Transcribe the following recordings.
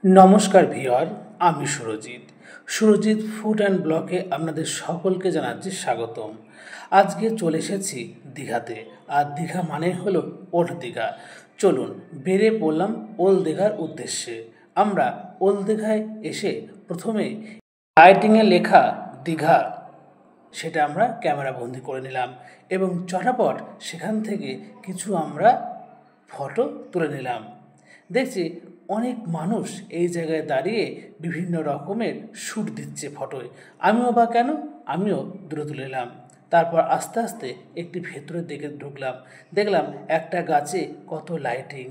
নমস্কার ভিউয়ার, আমি Surajit food and ব্লগে আপনাদের সকলকে জানাচ্ছি স্বাগতম। আজকে চলে এসেছি দীঘাতে, আর দীঘা মানে হলো ওল্ড দীঘা। চলুন বেরিয়ে পড়লাম ওল্ড দীঘার উদ্দেশ্যে। আমরা ওল্ড দীঘায় এসে প্রথমে লাইটিংয়ে লেখা দীঘা সেটা আমরা ক্যামেরা বন্দি করে নিলাম এবং চটাপট সেখান থেকে কিছু আমরা ফটো তুলে নিলাম। দেখছি অনেক মানুষ এই জায়গায় দাঁড়িয়ে বিভিন্ন রকমের শ্যুট দিচ্ছে ফটোয়। আমিও দূরে তুলে নিলাম। তারপর আস্তে আস্তে একটি ভেতরের দিকে ঢুকলাম, দেখলাম একটা গাছে কত লাইটিং,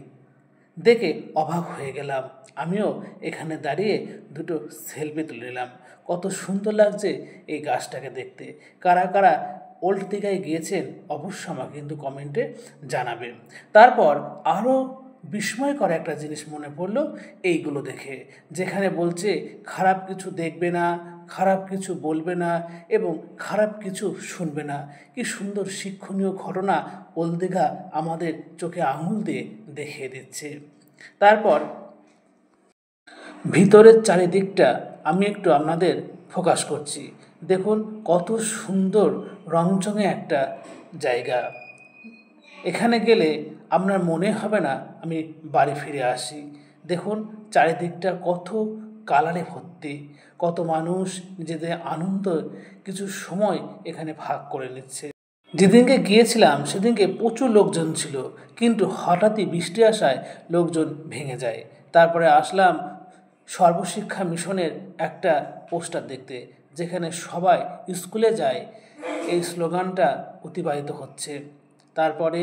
দেখে অবাক হয়ে গেলাম। আমিও এখানে দাঁড়িয়ে দুটো সেলফি তুলে নিলাম। কত সুন্দর লাগছে এই গাছটাকে দেখতে। কারা কারা ওল্ড দীঘায় গিয়েছেন অবশ্যই আমাকে কিন্তু কমেন্টে জানাবেন। তারপর আরও বিস্ময়কর একটা জিনিস মনে পড়লো এইগুলো দেখে, যেখানে বলছে খারাপ কিছু দেখবে না, খারাপ কিছু বলবে না এবং খারাপ কিছু শুনবে না। কি সুন্দর শিক্ষণীয় ঘটনা ওল্ড দীঘা আমাদের চোখে আঙুল দিয়ে দেখিয়ে দিচ্ছে। তারপর ভিতরের চারিদিকটা আমি একটু আপনাদের ফোকাস করছি। দেখুন কত সুন্দর রংচঙে একটা জায়গা। এখানে গেলে আপনার মনে হবে না আমি বাড়ি ফিরে আসি। দেখুন চারিদিকটা কত কালারে ভর্তি, কত মানুষ নিজেদের আনন্দ কিছু সময় এখানে ভাগ করে নিচ্ছে। যেদিনকে গিয়েছিলাম সেদিনকে প্রচুর লোকজন ছিল, কিন্তু হঠাৎই বৃষ্টি আসায় লোকজন ভেঙে যায়। তারপরে আসলাম সর্বশিক্ষা মিশনের একটা পোস্টার দেখতে, যেখানে সবাই স্কুলে যায় এই স্লোগানটা অতিবাহিত হচ্ছে। তারপরে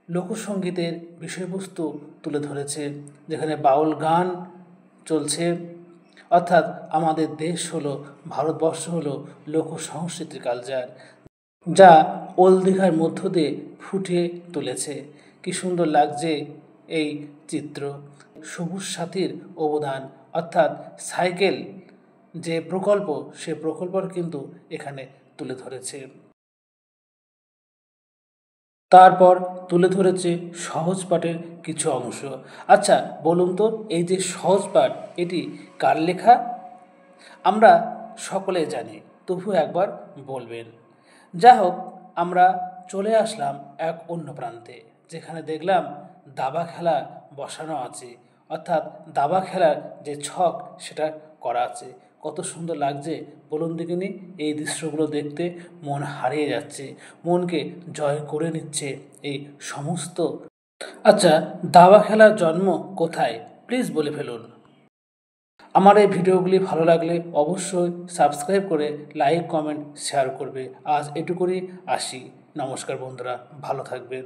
লোকসঙ্গীতের বিষয়বস্তু তুলে ধরেছে, যেখানে বাউল গান চলছে। অর্থাৎ আমাদের দেশ হলো, ভারতবর্ষ হলো লোকসংস্কৃতির কালচার, যা ওল্ড দীঘার মধ্য দিয়ে ফুটিয়ে তুলেছে। কি সুন্দর লাগছে এই চিত্র। সবুজ সাথীর অবদান, অর্থাৎ সাইকেল যে প্রকল্প, সে প্রকল্পর কিন্তু এখানে তুলে ধরেছে। তারপর তুলে ধরেছে সহজ পাঠের কিছু অংশ। আচ্ছা বলুন তো, এই যে সহজ পাঠ, এটি কার লেখা? আমরা সকলে জানি, তবু একবার বলবেন। যা হোক, আমরা চলে আসলাম এক অন্য প্রান্তে, যেখানে দেখলাম দাবা খেলা বসানো আছে। অর্থাৎ দাবা খেলার যে ছক সেটা করা আছে। কত সুন্দর লাগছে বলুন দেখিনি। এই দৃশ্যগুলো দেখতে মন হারিয়ে যাচ্ছে, মনকে জয় করে নিচ্ছে এই সমস্ত। আচ্ছা, দাবা খেলার জন্ম কোথায় প্লিজ বলে ফেলুন। আমার এই ভিডিওগুলি ভালো লাগলে অবশ্যই সাবস্ক্রাইব করে লাইক, কমেন্ট, শেয়ার করবে। আজ এটুকুই, আসি। নমস্কার বন্ধুরা, ভালো থাকবেন।